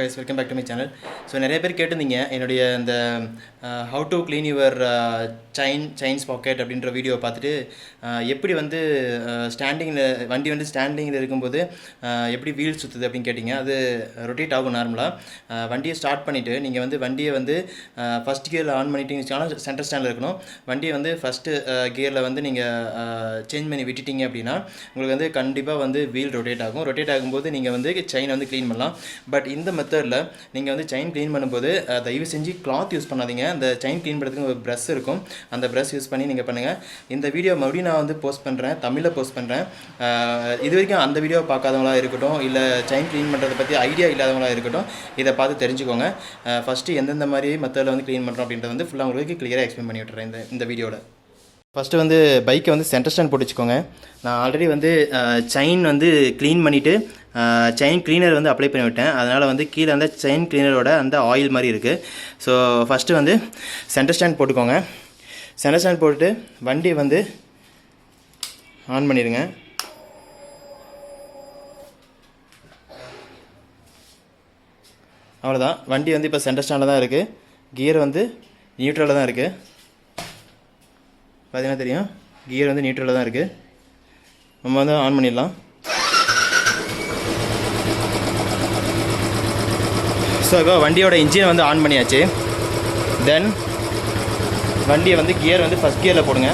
guys, welcome back to my channel. So நிறைய பேர் கேட்டிருந்தீங்க என்னுடைய அந்த how to clean your chain pocket அப்படிங்கற வீடியோ பார்த்துட்டு எப்படி வந்து வண்டி வந்து ஸ்டாண்டிங்ல இருக்கும்போது எப்படி வீல் சுத்துது அப்படினு கேட்டிங்க. அது ரொட்டேட் ஆகும் நார்மலா. வண்டியை ஸ்டார்ட் பண்ணிட்டு நீங்க வந்து வண்டியை வந்து ஃபர்ஸ்ட் கியர்ல ஆன் பண்ணிட்டீங்கன்னா சென்டர் ஸ்டாண்ட்ல இருக்கணும். வண்டியை வந்து ஃபர்ஸ்ட் கியர்ல வந்து நீங்க சேஞ்ச் பண்ணி விட்டுட்டீங்க அப்படினா உங்களுக்கு வந்து கண்டிப்பா வந்து வீல் ரொட்டேட் ஆகும். ரொட்டேட் ஆகும்போது நீங்க வந்து செயின் வந்து க்ளீன் பண்ணலாம். பட் இந்த மெத்தட்ல நீங்க வந்து செயின் க்ளீன் பண்ணும்போது தயவு செஞ்சு கிளாத் யூஸ் பண்ணாதீங்க. அந்த செயின் க்ளீன் பண்ணுறதுக்கு ஒரு பிரஷ் இருக்கும். அந்த பிரஷ் யூஸ் பண்ணி நீங்கள் பண்ணுங்கள். இந்த வீடியோ மறுபடியும் நான் வந்து போஸ்ட் பண்ணுறேன், தமிழில் போஸ்ட் பண்ணுறேன். இது வரைக்கும் அந்த வீடியோ பார்க்காதவங்களா இருக்கட்டும், இல்லை செயின் க்ளீன் பண்ணுறதை பற்றி ஐடியா இல்லாதவங்களா இருக்கட்டும், இதை பார்த்து தெரிஞ்சுக்கோங்க. ஃபஸ்ட்டு எந்தெந்த மாதிரி மெத்தடில் வந்து க்ளீன் பண்ணுறோம் அப்படின்றத வந்து ஃபுல்லாக உங்களுக்கு கிளியராக எக்ஸ்பிளைன் பண்ணி விட்டுறேன் இந்த வீடியோவில். ஃபஸ்ட்டு வந்து பைக்கை வந்து சென்டர் ஸ்டாண்ட் போட்டு வச்சுக்கோங்க. நான் ஆல்ரெடி வந்து செயின் வந்து க்ளீன் பண்ணிவிட்டு செயின் க்ளீனர் வந்து அப்ளை பண்ணி விட்டேன். அதனால் வந்து கீழே அந்த செயின் க்ளீனரோட அந்த ஆயில் மாதிரி இருக்குது. ஸோ ஃபஸ்ட்டு வந்து சென்டர் ஸ்டாண்ட் போட்டுக்கோங்க. சென்டர் ஸ்டாண்ட் போட்டுட்டு வண்டியை வந்து ஆன் பண்ணிடுங்க. அவ்வளோதான். வண்டி வந்து இப்போ சென்டர் ஸ்டாண்டில் தான் இருக்குது. கியர் வந்து நியூட்ரலில் தான் இருக்குது. பார்த்தீங்கன்னா தெரியும், கியர் வந்து நியூட்ரலில் தான் இருக்குது. நம்ம வந்து ஆன் பண்ணிடலாம். ஸோ இப்போ வண்டியோட இன்ஜினை வந்து ஆன் பண்ணியாச்சு. தென் வண்டியை வந்து கியர் வந்து ஃபஸ்ட் கியரில் போடுங்க.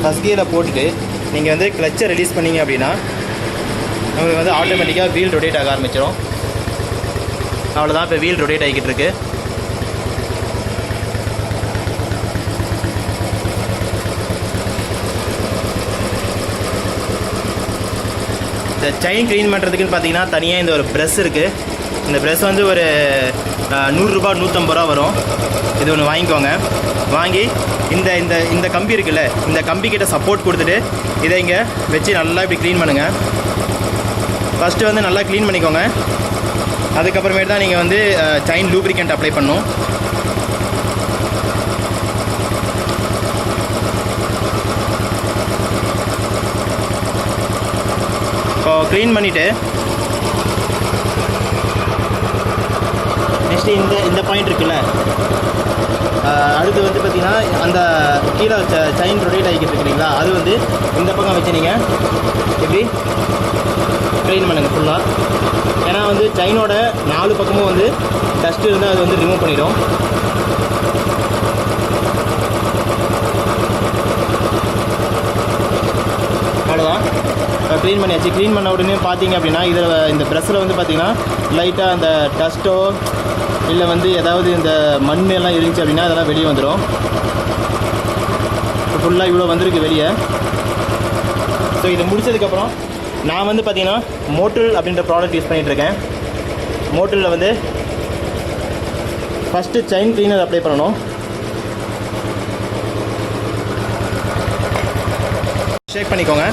ஃபஸ்ட் கியரில் போட்டுட்டு நீங்கள் வந்து கிளச்சை ரிலீஸ் பண்ணிங்க அப்படின்னா உங்களுக்கு வந்து ஆட்டோமேட்டிக்காக வீல் ரொட்டேட் ஆக ஆரம்பிச்சிடும். அவ்வளோதான், இப்போ வீல் ரொட்டேட் ஆகிக்கிட்டு இருக்கு. இந்த செயின் க்ளீன் பண்ணுறதுக்குன்னு பார்த்தீங்கன்னா தனியாக இந்த ஒரு ப்ரெஷ் இருக்குது. இந்த ப்ரெஷ் வந்து ஒரு 100 ரூபா 150 ரூபா வரும். இது ஒன்று வாங்கிக்கோங்க. வாங்கி இந்த இந்த இந்த கம்பி இருக்குல்ல, இந்த கம்பிக்கிட்ட சப்போர்ட் கொடுத்துட்டு இதை இங்கே வச்சு நல்லா இப்படி க்ளீன் பண்ணுங்கள். ஃபஸ்ட்டு வந்து நல்லா க்ளீன் பண்ணிக்கோங்க. அதுக்கப்புறமேட்டு தான் நீங்கள் வந்து செயின் லூப்ரிகண்ட் அப்ளை பண்ணணும். இப்போ க்ளீன் பண்ணிவிட்டு நெக்ஸ்ட்டு இந்த பாயிண்ட் இருக்குல்ல, அடுத்து வந்து பார்த்திங்கன்னா அந்த கீழே செயின் ரொட்டேட் ஆகிக்கிட்டு இருக்கிறீங்களா, அது வந்து இந்த பக்கம் வச்சு நீங்கள் இப்படி க்ளீன் பண்ணுங்கள் ஃபுல்லாக. ஏன்னா வந்து செயினோட 4 பக்கமும் வந்து டஸ்ட் இருந்தால் அது வந்து ரிமூவ் பண்ணிடும். அவ்வளோதான், க்ளீன் பண்ணியாச்சு. க்ளீன் பண்ண உடனே பார்த்தீங்க அப்படின்னா இதில் இந்த ப்ரெஷ்ஷில் வந்து பார்த்திங்கன்னா லைட்டாக அந்த டஸ்ட்டோ இல்லை வந்து ஏதாவது இந்த மண் எல்லாம் இருந்துச்சு அப்படின்னா அதெல்லாம் வெளியே வந்துடும். ஃபுல்லாக இவ்வளோ வந்திருக்கு வெளியே. ஸோ இது முடிச்சதுக்கப்புறம் நான் வந்து பார்த்திங்கன்னா மோட்டில் அப்படின்ற ப்ராடக்ட் யூஸ் பண்ணிகிட்ருக்கேன். மோட்டிலில் வந்து ஃபஸ்ட்டு செயின் க்ளீனர் அப்ளை பண்ணணும். ஷேக் பண்ணிக்கோங்க.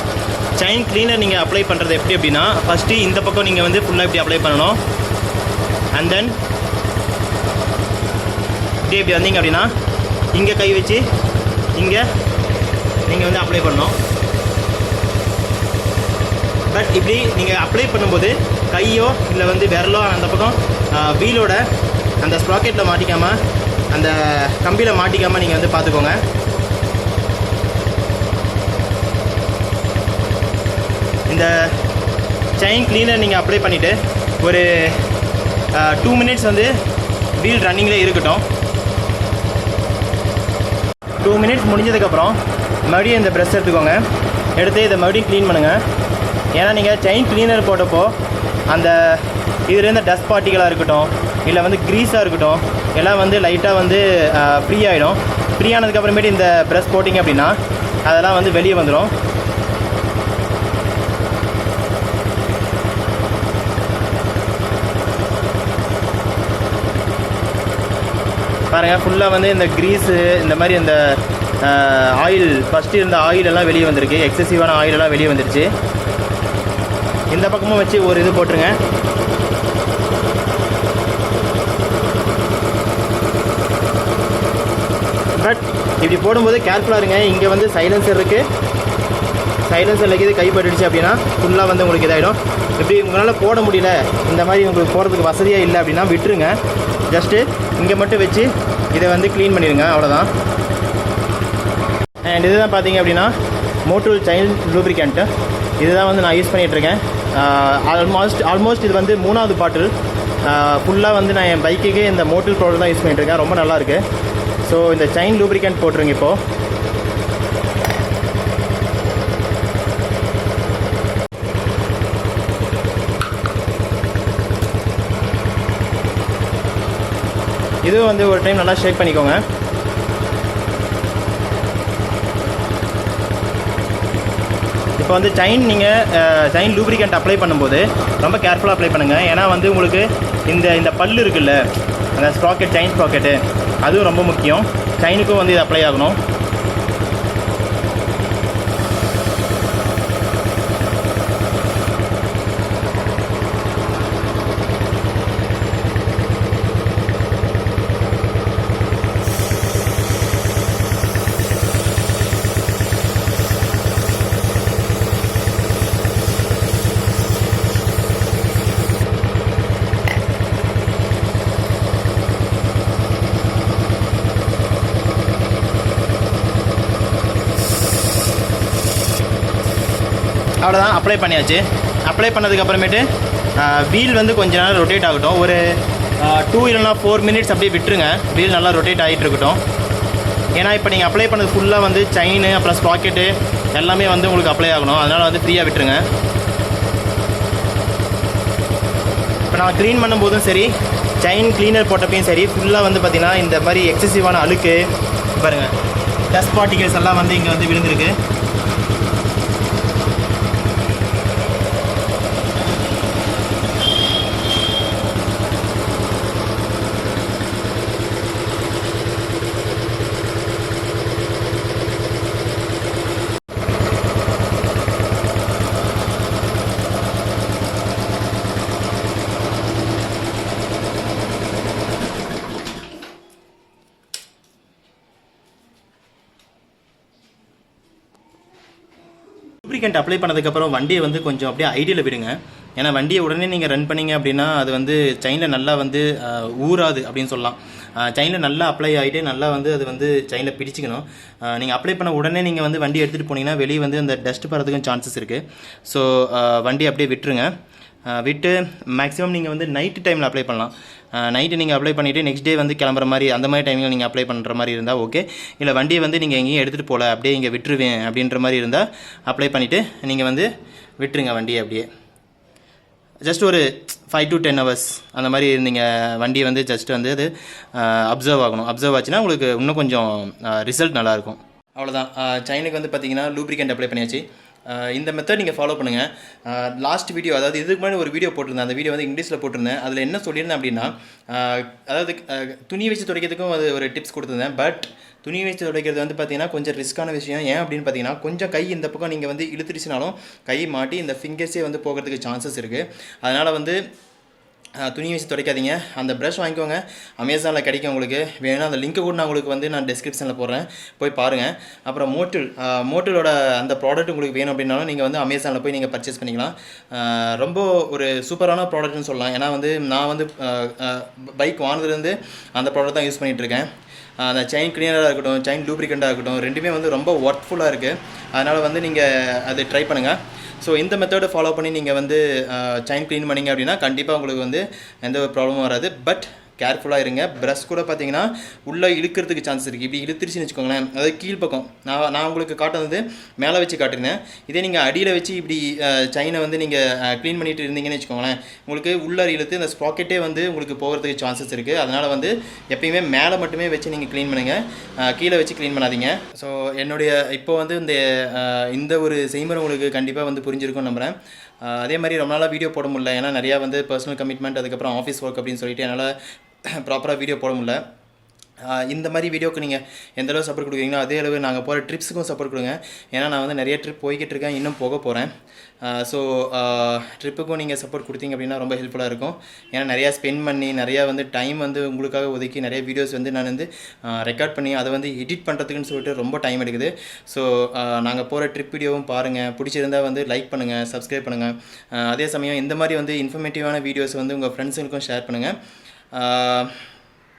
செயின் க்ளீனர் நீங்கள் அப்ளை பண்ணுறது எப்படி அப்படின்னா, ஃபஸ்ட்டு இந்த பக்கம் நீங்கள் வந்து ஃபுல்லாக இப்படி அப்ளை பண்ணணும். அண்ட் தென் இப்படி வந்தீங்க அப்படின்னா இங்கே கை வச்சு இங்கே நீங்கள் வந்து அப்ளை பண்ணணும். பட் இப்படி நீங்கள் அப்ளை பண்ணும்போது கையோ இல்லை வந்து விரலோ அந்த பக்கம் வீலோட அந்த ஸ்ப்ராக்கெட்டில் மாட்டிக்காமல், அந்த கம்பியில் மாட்டிக்காமல் நீங்கள் வந்து பார்த்துக்கோங்க. இந்த செயின் க்ளீனர் நீங்கள் அப்ளை பண்ணிவிட்டு ஒரு 2 மினிட்ஸ் வந்து வீல் ரன்னிங்கில் இருக்கட்டும். 2 மினிட்ஸ் முடிஞ்சதுக்கப்புறம் மறுபடியும் இந்த ப்ரெஷ் எடுத்துக்கோங்க. எடுத்து இதை மறுபடியும் க்ளீன் பண்ணுங்கள். ஏன்னா நீங்கள் செயின் க்ளீனர் போட்டப்போ அந்த இதுலேருந்து டஸ்ட் பார்ட்டிகளாக இருக்கட்டும் இல்லை வந்து க்ரீஸாக இருக்கட்டும் எல்லாம் வந்து லைட்டாக வந்து ஃப்ரீ ஆகிடும். ஃப்ரீ ஆனதுக்கப்புறமேட்டு இந்த ப்ரெஷ் போட்டிங்க அப்படின்னா அதெல்லாம் வந்து வெளியே வந்துடும். பாருங்கள், ஃபுல்லாக வந்து இந்த க்ரீஸு இந்த மாதிரி இந்த ஆயில் ஃபஸ்ட்டு இருந்த ஆயிலெல்லாம் வெளியே வந்திருக்கு. எக்ஸசிவான ஆயிலெல்லாம் வெளியே வந்துருச்சு. இந்த பக்கமும் வச்சு ஒரு இது போட்டுருங்க. பட் இப்படி போடும்போது கேர்ஃபுல்லாக இருங்க. இங்கே வந்து சைலன்சர் இருக்குது. சைலன்சரில் இது கைப்பட்டுடுச்சு அப்படின்னா ஃபுல்லாக வந்து உங்களுக்கு இதாகிடும். இப்படி உங்களால் போட முடியல, இந்த மாதிரி உங்களுக்கு போகிறதுக்கு வசதியாக இல்லை அப்படின்னா விட்டுருங்க. ஜஸ்ட்டு இங்கே மட்டும் வச்சு இதை வந்து க்ளீன் பண்ணிடுங்க, அவ்வளோதான். அண்ட் இதுதான் பார்த்தீங்க அப்படின்னா மோட்டூல் சைல்ட் லூப்ரிகண்ட்டு. இதுதான் வந்து நான் யூஸ் பண்ணிகிட்ருக்கேன். ஆல்மோஸ்ட் இது வந்து 3வது பாட்டில். ஃபுல்லாக வந்து நான் என் பைக்குக்கு இந்த மோட்டூல் ப்ராடக்ட் தான் யூஸ் பண்ணிகிட்ருக்கேன். ரொம்ப நல்லாயிருக்கு. ஸோ இந்த செயின் லூப்ரிகண்ட் போட்டுருங்க. இப்போது இதுவும் வந்து ஒரு டைம் நல்லா ஷேக் பண்ணிக்கோங்க. இப்போ வந்து செயின் லூப்ரிகண்ட் அப்ளை பண்ணும்போது ரொம்ப கேர்ஃபுல்லாக அப்ளை பண்ணுங்கள். ஏன்னா வந்து உங்களுக்கு இந்த பல்லு இருக்குல்ல, அந்த ஸ்ப்ராக்கெட், செயின் ஸ்ப்ராக்கெட்டு, அதுவும் ரொம்ப முக்கியம். செயினுக்கும் வந்து இது அப்ளை ஆகணும். அவ்வளோதான், அப்ளை பண்ணியாச்சு. அப்ளை பண்ணதுக்கப்புறமேட்டு வீல் வந்து கொஞ்ச நேரம் ரொட்டேட் ஆகட்டும். ஒரு 2 இல்லைனா 4 மினிட்ஸ் அப்படியே விட்டுருங்க. வீல் நல்லா ரொட்டேட் ஆகிட்டு இருக்கட்டும். ஏன்னா இப்போ நீங்கள் அப்ளை பண்ணது ஃபுல்லாக வந்து செயின் அப்புறம் ஸ்ப்ராக்கெட்டு எல்லாமே வந்து உங்களுக்கு அப்ளை ஆகணும். அதனால் வந்து ஃப்ரீயாக விட்டுருங்க. இப்போ நான் க்ளீன் பண்ணும்போதும் சரி, செயின் க்ளீனர் போட்டப்பையும் சரி, ஃபுல்லாக வந்து பார்த்திங்கன்னா இந்த மாதிரி எக்ஸசிவான அழுக்கு பாருங்கள், டஸ்ட் பார்ட்டிகல்ஸ் எல்லாம் வந்து இங்கே வந்து விழுந்திருக்கு. லூப்ரிகண்ட் அப்ளை பண்ணதுக்கப்புறம் வண்டியை வந்து கொஞ்சம் அப்படியே ஐடியில் விடுங்க. ஏன்னா வண்டியை உடனே நீங்கள் ரன் பண்ணிங்க அப்படின்னா அது வந்து செயினில் நல்லா வந்து ஊறாது அப்படின்னு சொல்லலாம். செயினில் நல்லா அப்ளை ஆகிட்டு நல்லா வந்து அது வந்து செயினில் பிடிச்சிக்கணும். நீங்கள் அப்ளை பண்ண உடனே நீங்கள் வந்து வண்டி எடுத்துகிட்டு போனீங்கன்னா வெளியே வந்து அந்த டஸ்ட் பறதுக்கும் சான்சஸ் இருக்குது. ஸோ வண்டி அப்படியே விட்டுருங்க. விட்டு மேக்ஸிமம் நீங்கள் வந்து நைட்டு டைமில் அப்ளை பண்ணலாம். நைட்டு நீங்கள் அப்ளை பண்ணிவிட்டு நெக்ஸ்ட் டே வந்து கிளம்புற மாதிரி அந்த மாதிரி டைமில் நீங்கள் அப்ளை பண்ணுற மாதிரி இருந்தால் ஓகே. இல்லை வண்டியை வந்து நீங்கள் எங்கேயும் எடுத்துகிட்டு போகல, அப்படியே இங்கே விட்டுருவேன் அப்படின்ற மாதிரி இருந்தால் அப்ளை பண்ணிவிட்டு நீங்கள் வந்து விட்டுருங்க வண்டியை. அப்படியே ஜஸ்ட் ஒரு 5 to 10 hours அந்த மாதிரி நீங்கள் வண்டியை வந்து ஜஸ்ட் வந்து அது அப்சர்வ் ஆகணும். அப்சர்வ் ஆச்சுன்னா உங்களுக்கு இன்னும் கொஞ்சம் ரிசல்ட் நல்லாயிருக்கும். அவ்வளோதான். செயினுக்கு வந்து பார்த்தீங்கன்னா லூப்ரிகண்ட் அப்ளை பண்ணியாச்சு. இந்த மெத்தட் நீங்கள் ஃபாலோ பண்ணுங்கள். லாஸ்ட் வீடியோ, அதாவது இதுக்கு முன்னாடி ஒரு வீடியோ போட்டிருந்தேன். அந்த வீடியோ வந்து இங்கிலீஷில் போட்டிருந்தேன். அதில் என்ன சொல்லியிருந்தேன் அப்படின்னா, அதாவது துணி வச்சு துடைக்கிறதுக்கும் அது ஒரு டிப்ஸ் கொடுத்துருந்தேன். பட் துணி வச்சு துடைக்கிறது வந்து பார்த்தீங்கன்னா கொஞ்சம் ரிஸ்க்கான விஷயம். ஏன் அப்படின்னு பார்த்தீங்கன்னா, கொஞ்சம் கை இந்த பக்கம் நீங்கள் வந்து இழுத்துருச்சுனாலும் கை மாட்டி இந்த ஃபிங்கர்ஸே வந்து போகிறதுக்கு சான்சஸ் இருக்குது. அதனால் வந்து துணி வச்சு துடைக்காதீங்க. அந்த ப்ரஷ் வாங்கிக்கோங்க, அமேசானில் கிடைக்கும் உங்களுக்கு. வேணும்னா அந்த லிங்க்கு கூட நான் உங்களுக்கு வந்து நான் டிஸ்கிரிப்ஷனில் போடுறேன், போய் பாருங்கள். அப்புறம் மோட்டலோட அந்த ப்ராடக்ட் உங்களுக்கு வேணும் அப்படின்னாலும் நீங்கள் வந்து அமேசானில் போய் நீங்கள் பர்ச்சேஸ் பண்ணிக்கலாம். ரொம்ப ஒரு சூப்பரான ப்ராடக்ட்னு சொல்லலாம். ஏன்னா வந்து நான் வந்து பைக் வாங்கினதுலேருந்து அந்த ப்ராடக்ட் தான் யூஸ் பண்ணிகிட்ருக்கேன். அந்த செயின் க்ளீனராக இருக்கட்டும், செயின் லூப்ரிகண்டாக இருக்கட்டும், ரெண்டுமே வந்து ரொம்ப ஒர்க்ஃபுல்லாக இருக்குது. அதனால் வந்து நீங்கள் அது ட்ரை பண்ணுங்கள். ஸோ இந்த மெத்தடை ஃபாலோ பண்ணி நீங்கள் வந்து செயின் க்ளீன் பண்ணிங்க அப்படின்னா கண்டிப்பாக உங்களுக்கு வந்து எந்த ஒரு ப்ராப்ளமும் வராது. பட் கேர்ஃபுல்லாக இருங்க. ப்ரஷ் கூட பார்த்தீங்கன்னா உள்ளே இழுக்கிறதுக்கு சான்ஸ் இருக்குது. இப்படி இழுத்துருச்சுன்னு வச்சுக்கோங்களேன், அதாவது கீழ்ப்பக்கம் நான் உங்களுக்கு காட்டுறது மேலே வச்சு காட்டிருந்தேன். இதே நீங்கள் அடியில் வச்சு இப்படி செயினை வந்து நீங்கள் க்ளீன் பண்ணிட்டு இருந்தீங்கன்னு வச்சுக்கோங்களேன், உங்களுக்கு உள்ளே இழுத்து இந்த ஸ்ப்ராக்கெட்டே வந்து உங்களுக்கு போகிறதுக்கு சான்சஸ் இருக்குது. அதனால் வந்து எப்பயுமே மேலே மட்டுமே வச்சு நீங்கள் க்ளீன் பண்ணுங்கள், கீழே வச்சு க்ளீன் பண்ணாதீங்க. ஸோ என்னுடைய இப்போ வந்து இந்த ஒரு செய்முறை உங்களுக்கு கண்டிப்பாக வந்து புரிஞ்சிருக்கும்னு நம்புகிறேன். அதே மாதிரி ரொம்ப நாளாக வீடியோ போட முடியல. ஏன்னா நிறையா வந்து பர்சனல் கமிட்மெண்ட், அதுக்கப்புறம் ஆஃபீஸ் ஒர்க் அப்படின்னு சொல்லிட்டு என்னால் ப்ராப்பராக வீடியோ போட முடியல. இந்த மாதிரி வீடியோக்கு நீங்கள் எந்த அளவு சப்போர்ட் கொடுக்குறீங்களோ அதே அளவு நாங்கள் போகிற ட்ரிப்ஸுக்கும் சப்போர்ட் கொடுங்க. ஏன்னா நான் வந்து நிறைய ட்ரிப் போய்கிட்டு இருக்கேன், இன்னும் போக போகிறேன். ஸோ ட்ரிப்புக்கும் நீங்கள் சப்போர்ட் கொடுத்தீங்க அப்படின்னா ரொம்ப ஹெல்ப்ஃபுல்லாக இருக்கும். ஏன்னா நிறையா ஸ்பெண்ட் பண்ணி நிறையா வந்து டைம் வந்து உங்களுக்காக ஒதுக்கி நிறைய வீடியோஸ் வந்து நான் வந்து ரெக்கார்ட் பண்ணி அதை வந்து எடிட் பண்ணுறதுக்குன்னு சொல்லிட்டு ரொம்ப டைம் எடுக்குது. ஸோ நாங்கள் போகிற ட்ரிப் வீடியோவும் பாருங்கள், பிடிச்சிருந்தால் வந்து லைக் பண்ணுங்கள், சப்ஸ்கிரைப் பண்ணுங்கள். அதே சமயம் இந்த மாதிரி வந்து இன்ஃபர்மேட்டிவான வீடியோஸ் வந்து உங்கள் ஃப்ரெண்ட்ஸுங்களுக்கும் ஷேர் பண்ணுங்கள்.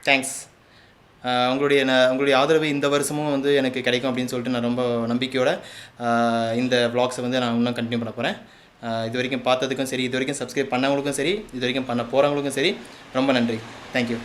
தேங்க்ஸ். உங்களுடைய ஆதரவு இந்த வருஷமும் வந்து எனக்கு கிடைக்கும் அப்படின்னு சொல்லிட்டு நான் ரொம்ப நம்பிக்கையோட இந்த vlogs-ஐ வந்து நான் இன்னும் கண்டினியூ பண்ண போகிறேன். இது வரைக்கும் பார்த்ததுக்கும் சரி, இது வரைக்கும் சப்ஸ்கிரைப் பண்ணவங்களுக்கும் சரி, இது வரைக்கும் பண்ண போகிறவங்களுக்கும் சரி, ரொம்ப நன்றி. தேங்க்யூ.